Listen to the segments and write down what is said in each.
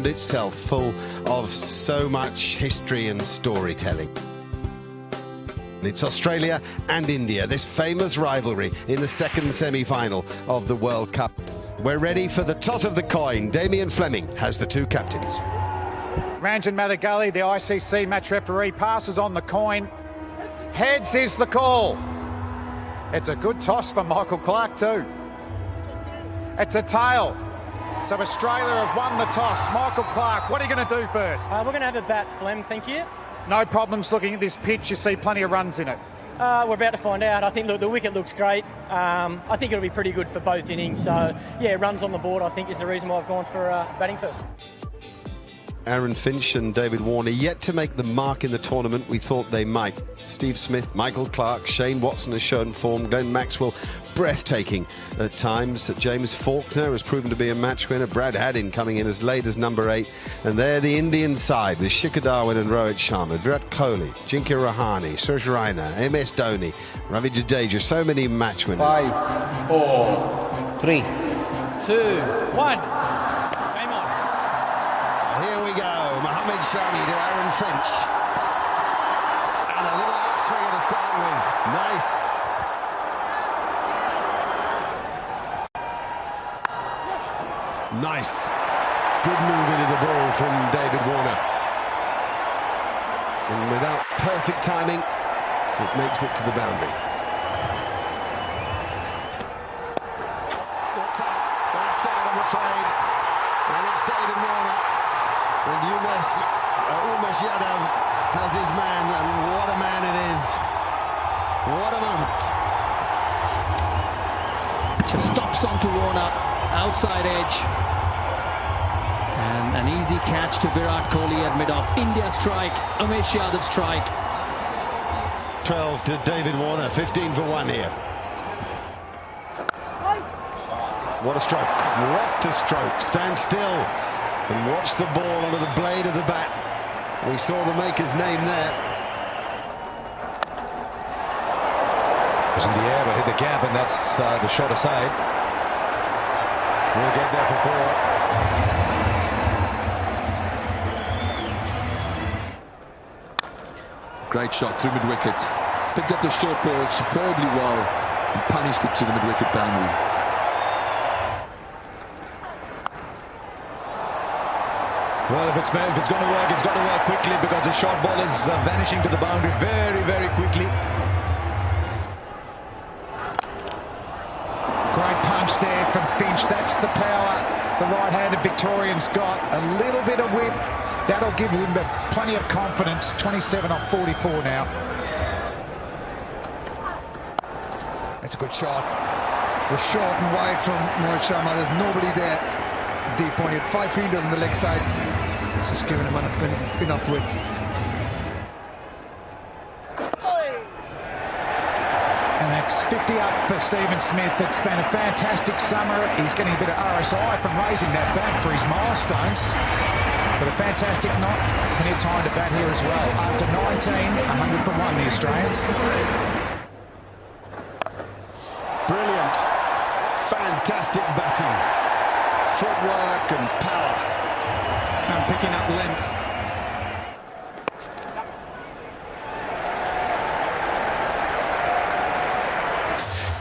ground itself, full of so much history and storytelling. It's Australia and India, this famous rivalry in the second semi-final of the World Cup. We're ready for the toss of the coin. Damien Fleming has the two captains. Ranjan Madagali, the ICC match referee, passes on the coin. Heads is the call. It's a good toss for Michael Clarke too. It's a tail. So Australia have won the toss. Michael Clarke, what are you going to do first? We're going to have a bat, Flem, thank you. No problems looking at this pitch. You see plenty of runs in it. We're about to find out. I think the wicket looks great. I think it'll be pretty good for both innings. So, yeah, runs on the board, I think, is the reason why I've gone for batting first. Aaron Finch and David Warner yet to make the mark in the tournament we thought they might. Steve Smith, Michael Clarke, Shane Watson has shown form, Glenn Maxwell breathtaking at times. James Faulkner has proven to be a match winner. Brad Haddin coming in as late as number 8. And there the Indian side with Shikhar Dhawan and Rohit Sharma, Virat Kohli, Ajinkya Rahane, Suresh Raina, MS Dhoni, Ravi Jadeja, so many match winners. 5, 4, 3, 2, 1. Here we go, Mohammad Shami to Aaron Finch. And a little outswinger to start with. Nice. Nice. Good move into the ball from David Warner. And without perfect timing, it makes it to the boundary. That's out, I'm afraid. And it's David Warner. And Umesh Yadav has his man, and what a man it is. What a moment. Just stops onto Warner, outside edge. And an easy catch to Virat Kohli at mid-off. India strike, Umesh Yadav strike. 12 to David Warner, 15 for 1 here. What a stroke, what a stroke. Stand still and watch the ball under the blade of the bat. We saw the maker's name there. It was in the air but hit the gap, and that's the shorter side. We'll get there for 4. Great shot through mid-wicket. Picked up the short ball superbly well and punished it to the mid-wicket boundary. Well, if it's going to work, it's got to work quickly, because the short ball is vanishing to the boundary very, very quickly. Great punch there from Finch. That's the power the right-handed Victorian's got. A little bit of width. That'll give him plenty of confidence. 27 off 44 now. That's a good shot. We're short and wide from Rohit Sharma. There's nobody there. Deep point. He had 5 fielders on the leg side. It's just giving him enough width. And that's 50 up for Stephen Smith. It's been a fantastic summer. He's getting a bit of RSI from raising that bat for his milestones. But a fantastic night. Plenty of time to bat here as well. After 19, 100 for 1, the Australians. Brilliant. Fantastic batting. Footwork and power. And picking up length.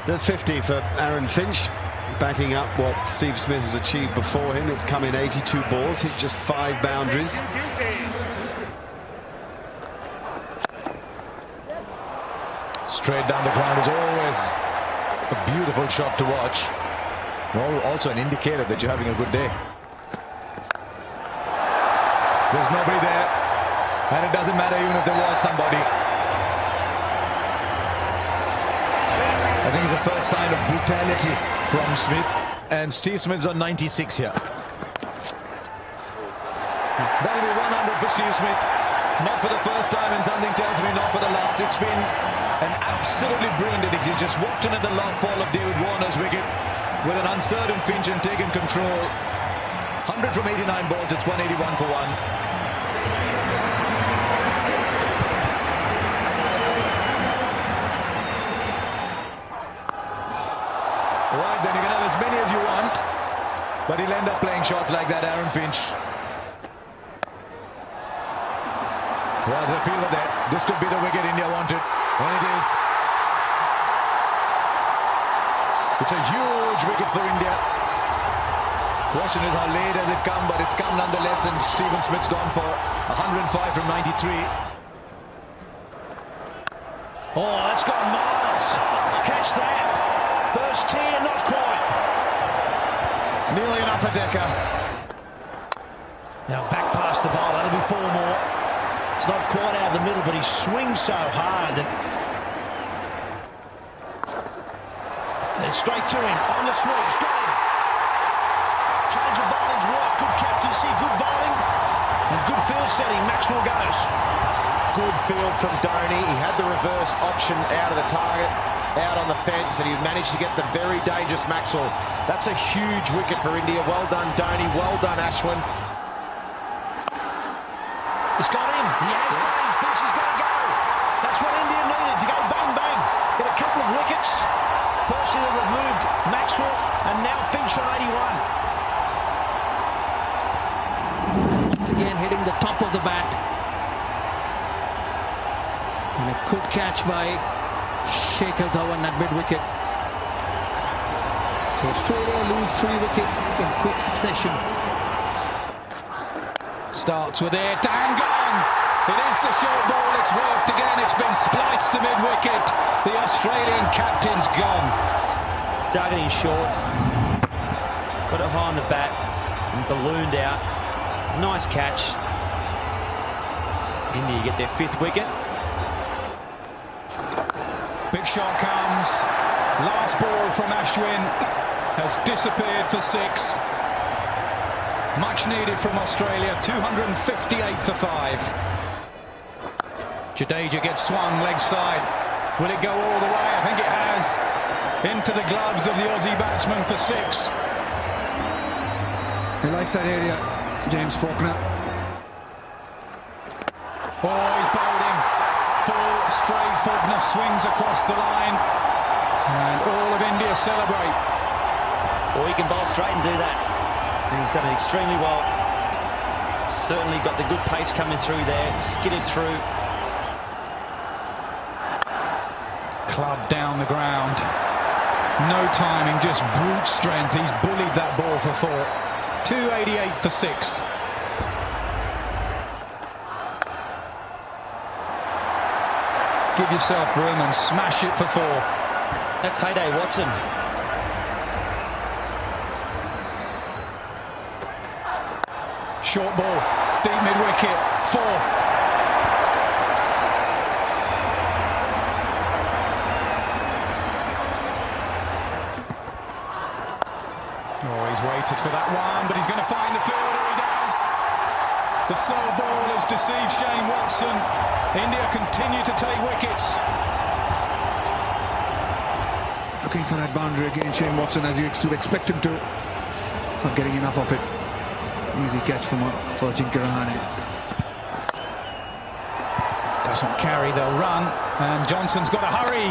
There's 50 for Aaron Finch, backing up what Steve Smith has achieved before him. It's come in 82 balls, hit just 5 boundaries. Straight down the ground is always a beautiful shot to watch. Also an indicator that you're having a good day. There's nobody there, and it doesn't matter even if there was somebody. I think it's the first sign of brutality from Smith, and Steve Smith's on 96 here. That'll be 100 for Steve Smith. Not for the first time, and something tells me not for the last. It's been an absolutely brilliant innings. He's just walked in at the last fall of David Warner's wicket with an uncertain Finch and taken control. 100 from 89 balls, it's 181 for 1. Right, then you can have as many as you want, but he'll end up playing shots like that, Aaron Finch. Well, they feel it there. This could be the wicket India wanted, and it is. It's a huge wicket for India. Question is how late has it come, but it's come nonetheless, and Stephen Smith's gone for 105 from 93. Oh, that's gone miles. Catch that. First tier, not quite. Nearly an upper decker. Now back past the bowl, that'll be 4 more. It's not quite out of the middle, but he swings so hard that... They're straight to him, on the sweep, got him. Change of bowling's right, good captaincy, good bowling, and good field setting. Maxwell goes. Good field from Dhoni. He had the reverse option out of the target, out on the fence, and he managed to get the very dangerous Maxwell. That's a huge wicket for India. Well done, Dhoni. Well done, Ashwin. He's got him. He has got him. Thinks he's going to go. That's what India needed, to go bang, bang. Get a couple of wickets. Firstly, they've removed Maxwell, and now Finch on 81. Once again hitting the top of the bat. And a good catch by Shikhar Dhawan at mid-wicket. So Australia lose 3 wickets in quick succession. Starts with it, and gone! It is the short ball, it's worked again, it's been spliced to mid-wicket. The Australian captain's gone. Dug it in short, got it high on the bat, and ballooned out. Nice catch. India get their 5th wicket. Big shot comes. Last ball from Ashwin has disappeared for 6. Much needed from Australia, 258 for 5. Jadeja gets swung leg side. Will it go all the way? I think it has. Into the gloves of the Aussie batsman for 6. He likes that area, James Faulkner. Oh, he's bowled him. Full straight. Faulkner swings across the line. And all of India celebrate. Or he can bowl straight and do that. And he's done it extremely well. Certainly got the good pace coming through there. Skidded through. Club down the ground. No timing, just brute strength. He's bullied that ball for 4. 288 for 6. Give yourself room and smash it for 4. That's Heyday Watson. Short ball, deep mid-wicket, 4. Oh, he's waited for that one, but he's going to find the fielder. He does. The slow ball has deceived Shane Watson. India continue to take wickets. Looking for that boundary again, Shane Watson, as you expect him to. Not getting enough of it. Easy catch for Ajinkya Rahane. Doesn't carry, they'll run. And Johnson's got to hurry.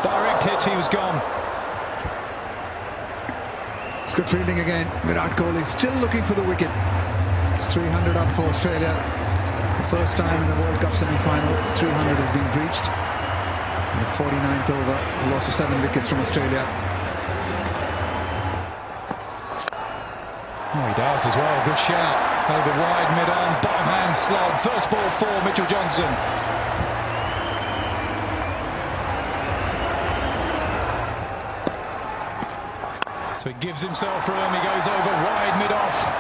Direct hit, he was gone. It's good fielding again. Virat Kohli still looking for the wicket. It's 300 up for Australia. The first time in the World Cup semi-final, 300 has been breached. In the 49th over, loss of 7 wickets from Australia. Oh, he does as well. Good shout. Over wide, mid-on, bottom-hand slog. First ball for Mitchell Johnson. So he gives himself room. He goes over wide, mid-off.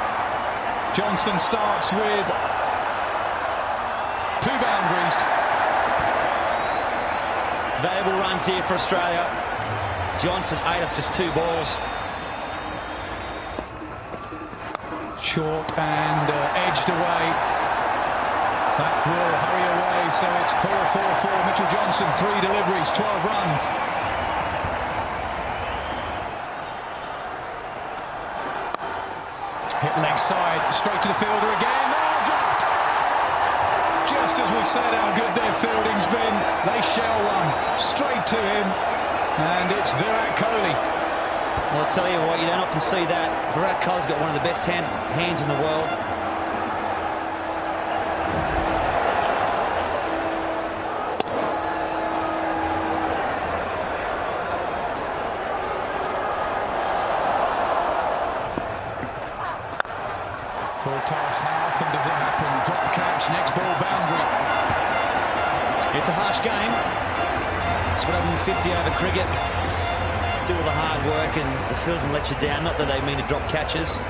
Johnson starts with 2 boundaries. Valuable runs here for Australia. Johnson 8 of just 2 balls. Short and edged away. That will hurry away, so it's 4-4-4. Mitchell Johnson, 3 deliveries, 12 runs. Hit leg side, straight to the fielder again. Oh, dropped! Just as we said how good their fielding's been, they shell one straight to him, and it's Virat Kohli. Well, I'll tell you what, you don't often see that. Virat Kohli's got one of the best hands in the world. toss. How often does it happen? Drop catch, next ball boundary. It's a harsh game. It's 150 over cricket. Do all the hard work and the fieldsman lets you down. Not that they mean to drop catches.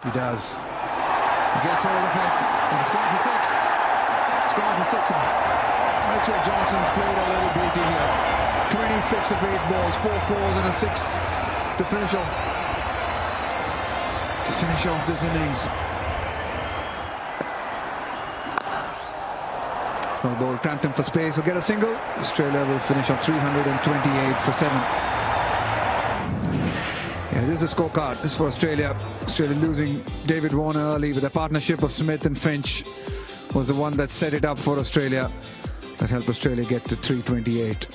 He does. He gets hold of it. And it's gone for 6. It's gone for 6. Mitchell Johnson's played a little beauty here. 26 of 8 balls, 4 fours and a 6 to finish off. This innings. Small ball cramped him for space. He'll get a single. Australia will finish on 328 for 7. Yeah, this is a scorecard. This is for Australia. Australia losing David Warner early with a partnership of Smith and Finch was the one that set it up for Australia. That helped Australia get to 328.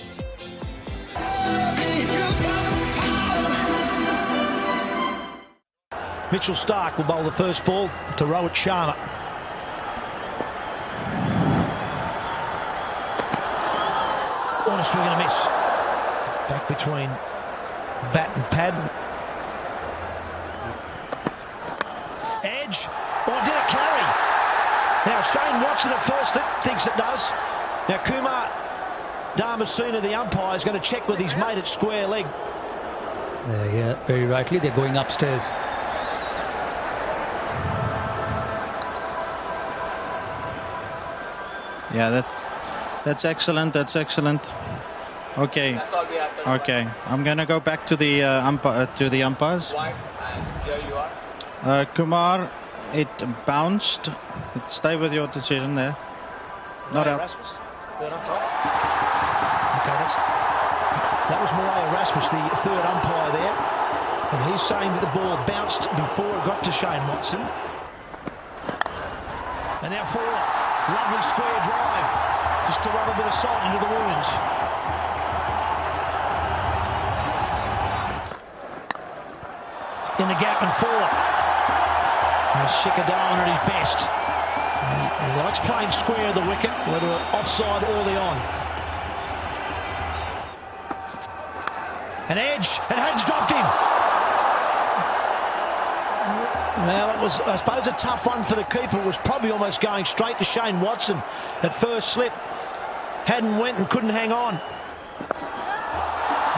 Mitchell Starc will bowl the first ball to Rohit Sharma. On a swing and a miss. Back between bat and pad. Edge. Or did it carry? Now Shane Watson at first thinks it does. Now Kumar Dharmasena, the umpire, is going to check with his mate at square leg. Yeah, very rightly. They're going upstairs. Yeah, that's excellent. That's excellent. Okay. Okay. I'm gonna go back to the umpires. Kumar, it bounced. Stay with your decision there. Not out. Okay, that was Mariah Rasmus, the third umpire there, and he's saying that the ball bounced before it got to Shane Watson. And now forward. Lovely square drive, just to rub a bit of salt into the wounds. In the gap and forward. Shikhar Dhawan at his best. He likes playing square of the wicket, whether offside or the on. An edge, and Had's dropped him. Well, it was, I suppose, a tough one for the keeper. It was probably almost going straight to Shane Watson at first slip. Hadden went and couldn't hang on.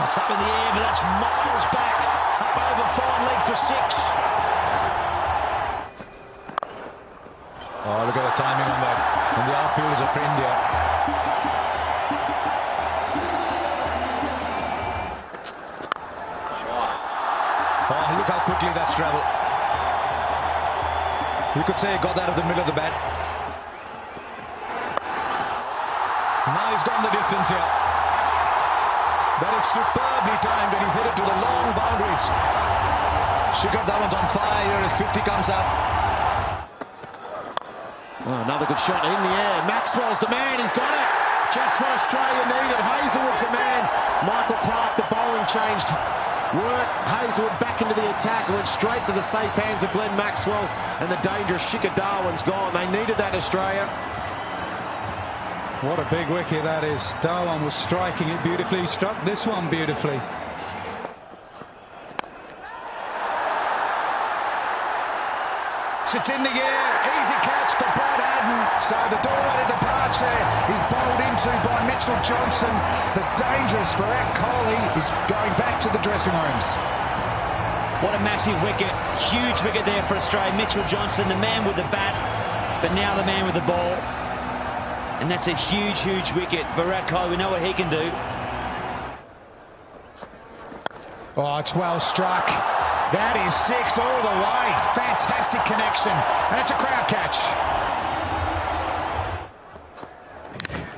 It's up in the air, but that's miles back. Up over fine leg for 6. Oh, look at the timing on that. And the outfield is a friend here. Oh, look how quickly that's travelled. You could say he got that at the middle of the bat. Now he's gone the distance here. That is superbly timed, and he's headed to the long boundaries. Shikhar Dhawan's on fire here as 50 comes up. Oh, another good shot in the air. Maxwell's the man. He's got it. Just what Australia needed. Hazelwood's the man. Michael Clarke, the bowling changed. Worked Hazelwood back into the attack. Went straight to the safe hands of Glenn Maxwell. And the dangerous Shikhar Dhawan's gone. They needed that, Australia. What a big wicket that is. Dhawan was striking it beautifully. He struck this one beautifully. It's in the air. Easy catch for Brad Haddin. So the doorway to departure is bowled into by Mitchell Johnson. The dangerous Virat Kohli is going back to the dressing rooms. What a massive wicket. Huge wicket there for Australia. Mitchell Johnson, the man with the bat, but now the man with the ball. And that's a huge, huge wicket. Virat Kohli, we know what he can do. Oh, it's well struck. That is 6 all the way. Fantastic connection. And it's a crowd catch.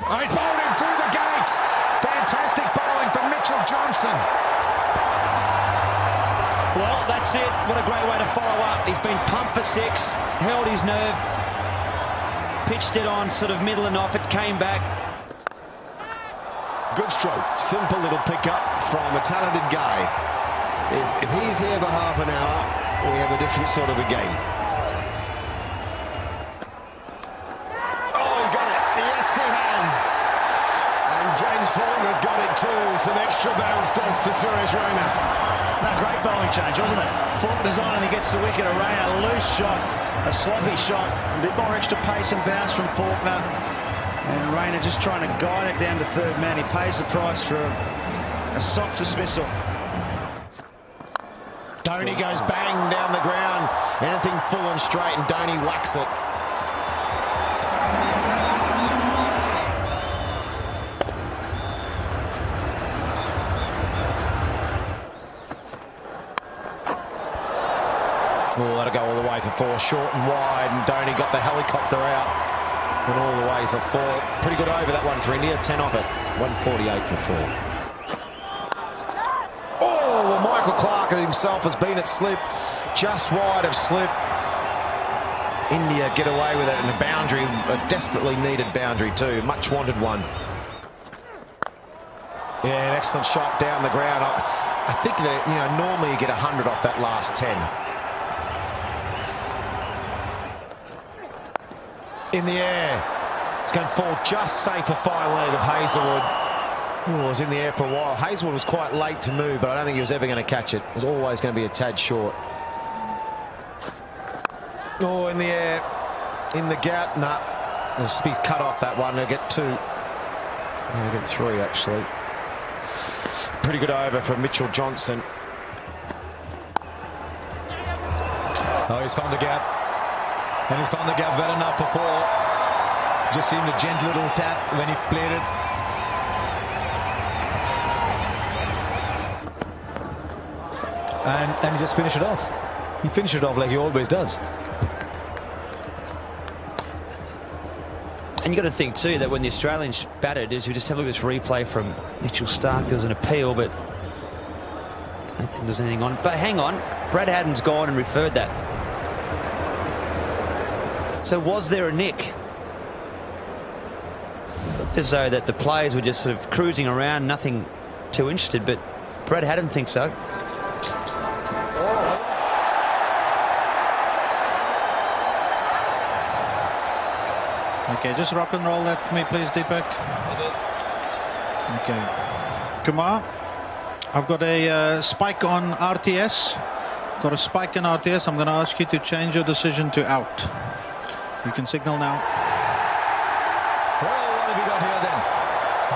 Oh, he's bowled him through the gate. Fantastic bowling from Mitchell Johnson. Well, that's it. What a great way to follow up. He's been pumped for 6, held his nerve, pitched it on sort of middle and off. It came back. Good stroke. Simple little pickup from a talented guy. If he's here for half an hour, we have a different sort of a game. Oh, he got it. Yes, he has. And James Vaughan has got it too. Some extra bounce does for Suresh Raina. No, great bowling change, wasn't it? Faulkner's on and he gets the wicket. A Raina loose shot. A sloppy shot, a bit more extra pace and bounce from Faulkner. And Rayner just trying to guide it down to third man. He pays the price for a soft dismissal. Dhoni goes bang down the ground. Anything full and straight, and Dhoni whacks it. Oh, that'll go all the way for 4, short and wide, and Dhoni got the helicopter out and all the way for 4. Pretty good over that one for India, 10 off it, 148 for 4. Oh, well, Michael Clarke himself has been at slip, just wide of slip. India get away with it, and a boundary, a desperately needed boundary too, much wanted one. Yeah, an excellent shot down the ground. I think that, you know, normally you get 100 off that last 10. In the air, it's going to fall just safe for fine leg of Hazlewood. Oh, it was in the air for a while. Hazlewood was quite late to move, but I don't think he was ever going to catch it. It was always going to be a tad short. Oh, in the air, in the gap, nah. It'll be cut off that one. They'll get 2. They'll get 3 actually. Pretty good over for Mitchell Johnson. Oh, he's found the gap. And he's found the gap well enough for 4. Just seemed a gentle little tap when he played it. And he just finished it off. He finished it off like he always does. And you got to think too that when the Australians batted, as we just have a look at this replay from Mitchell Starc, there was an appeal, but I don't think there's anything on. But hang on, Brad Haddin's gone and referred that. So was there a nick? Looked as though that the players were just sort of cruising around, nothing too interested, but Brad Haddin thinks so. Okay, just rock and roll that for me, please, Deepak. Okay. Kumar, I've got a spike on RTS. Got a spike in RTS. I'm going to ask you to change your decision to out. You can signal now. Well, what have we got here then?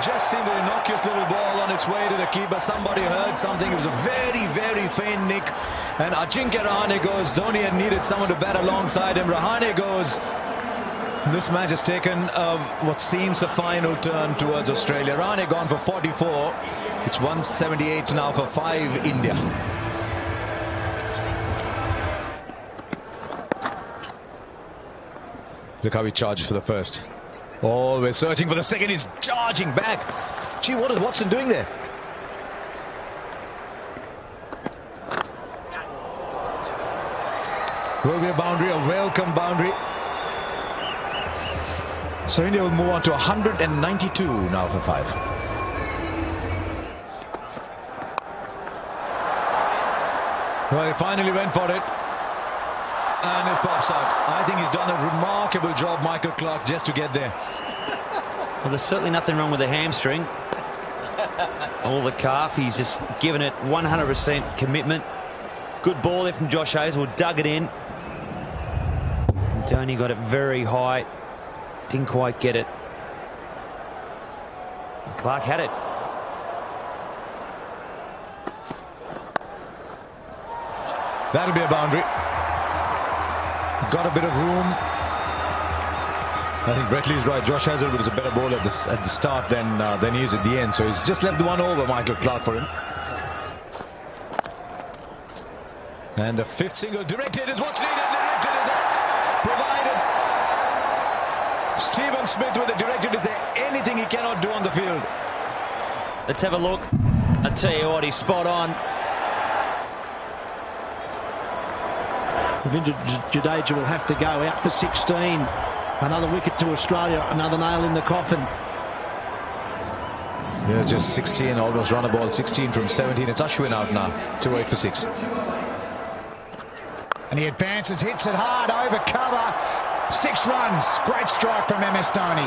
Just seemed an innocuous little ball on its way to the keeper. Somebody heard something. It was a very, very faint nick. And Ajinkya Rahane goes. Dhoni had needed someone to bat alongside him. Rahane goes. This match has taken what seems a final turn towards Australia. Rahane gone for 44. It's 178 now for 5 India. Look how he charges for the first. Always searching for the second. He's charging back. Gee, what is Watson doing there? Will be a boundary, a welcome boundary. So India will move on to 192 now for 5. Well, he finally went for it. And it pops out. I think he's done a remarkable job, Michael Clarke, just to get there. Well, there's certainly nothing wrong with the hamstring. All the calf, he's just given it 100% commitment. Good ball there from Josh Hazlewood, dug it in. And Dhoni got it very high. Didn't quite get it. And Clarke had it. That'll be a boundary. Got a bit of room. I think Brett Lee's right. Josh Hazlewood is a better bowler at the start than he is at the end. So he's just left the one over, Michael Clarke, for him. And the 5th single directed is what's needed. Directed is provided. Stephen Smith with the directed. Is there anything he cannot do on the field? Let's have a look. I tell you what, he's spot on. Ravindra Jadeja will have to go out for 16. Another wicket to Australia, another nail in the coffin. Yeah, just 16, almost run a ball, 16 from 17. It's Ashwin out now, 2-8 for 6. And he advances, hits it hard, over cover. 6 runs, great strike from MS Dhoni.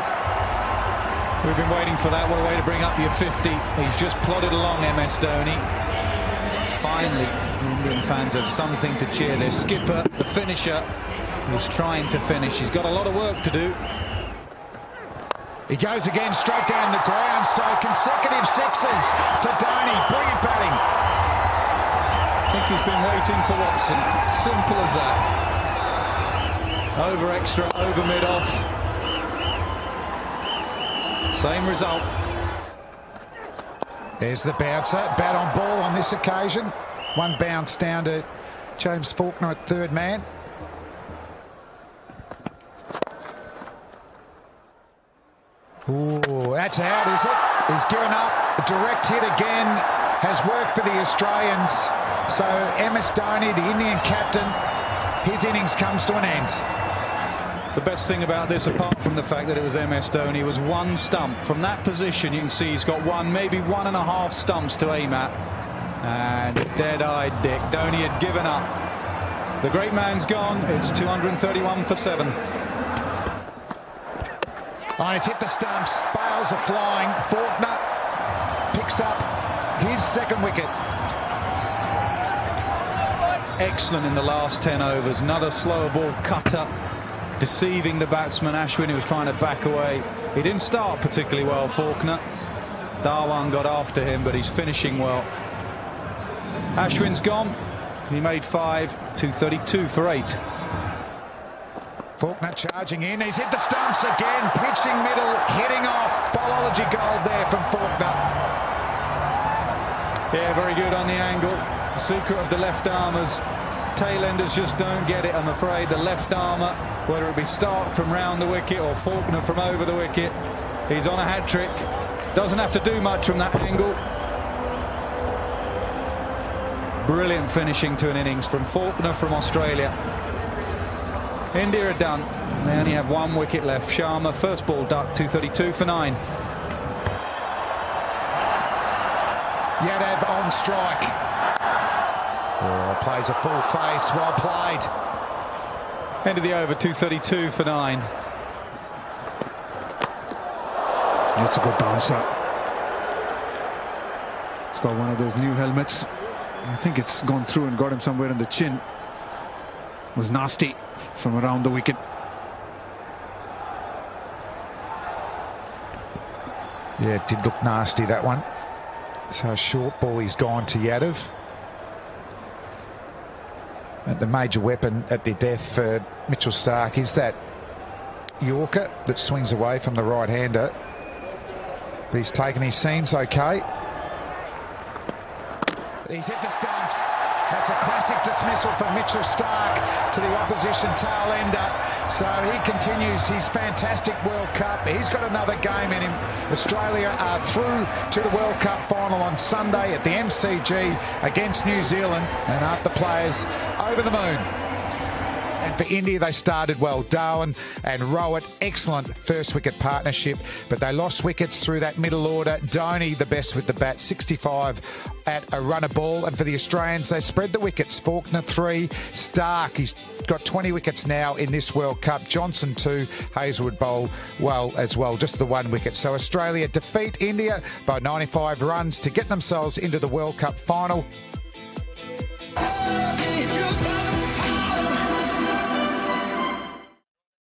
We've been waiting for that. What a way to bring up your 50. He's just plodded along, MS Dhoni. Finally, Indian fans have something to cheer their skipper, the finisher, He's trying to finish. He's got a lot of work to do. He goes again, straight down the ground. So consecutive sixes to Dhoni. Brilliant batting. I think he's been waiting for Watson. Simple as that. Over extra, over mid-off. Same result. There's the bouncer. Bat on ball on this occasion. One bounce down to James Faulkner at third man. Ooh, that's out, is it? He's given up. A direct hit again has worked for the Australians. So MS Dhoni, the Indian captain, his innings comes to an end. The best thing about this, apart from the fact that it was MS Dhoni, was one stump. From that position, you can see he's got one, maybe 1.5 stumps to aim at. And dead-eyed Dick. Dhoni had given up. The great man's gone. It's 231 for 7. Oh, it's hit the stumps. Bales are flying. Faulkner picks up his second wicket. Excellent in the last 10 overs. Another slower ball cutter, deceiving the batsman Ashwin, who was trying to back away. He didn't start particularly well, Faulkner. Dhawan got after him, but he's finishing well. Ashwin's gone. He made 5, 232 for 8. Faulkner charging in. He's hit the stumps again. Pitching middle, hitting off. Ballology gold there from Faulkner. Yeah, very good on the angle. The secret of the left armers. Tailenders just don't get it, I'm afraid. The left armour, whether it be Stark from round the wicket or Faulkner from over the wicket, he's on a hat-trick. Doesn't have to do much from that angle. Brilliant finishing to an innings from Faulkner from Australia. India are done. They only have 1 wicket left. Sharma, first ball duck, 232 for 9. Yadav on strike. Oh, plays a full face. Well played. End of the over, 232 for 9. That's a good bouncer. He's got one of those new helmets. I think it's gone through and got him somewhere in the chin. It was nasty from around the wicket. Yeah, it did look nasty, that one. So short ball, he's gone to Yadav. And the major weapon at the death for Mitchell Stark is that Yorker that swings away from the right-hander. He's taken his seams okay. He's hit the stumps. That's a classic dismissal from Mitchell Stark to the opposition tail ender. So he continues his fantastic World Cup. He's got another game in him. Australia are through to the World Cup final on Sunday at the MCG against New Zealand, and aren't the players over the moon? And for India, they started well. Dhawan and Rowett, excellent first wicket partnership, but they lost wickets through that middle order. Dhoni, the best with the bat, 65 at a run a ball. And for the Australians, they spread the wickets. Faulkner 3, Stark, he's got 20 wickets now in this World Cup. Johnson 2, Hazlewood bowl well as well, just the 1 wicket. So Australia defeat India by 95 runs to get themselves into the World Cup final.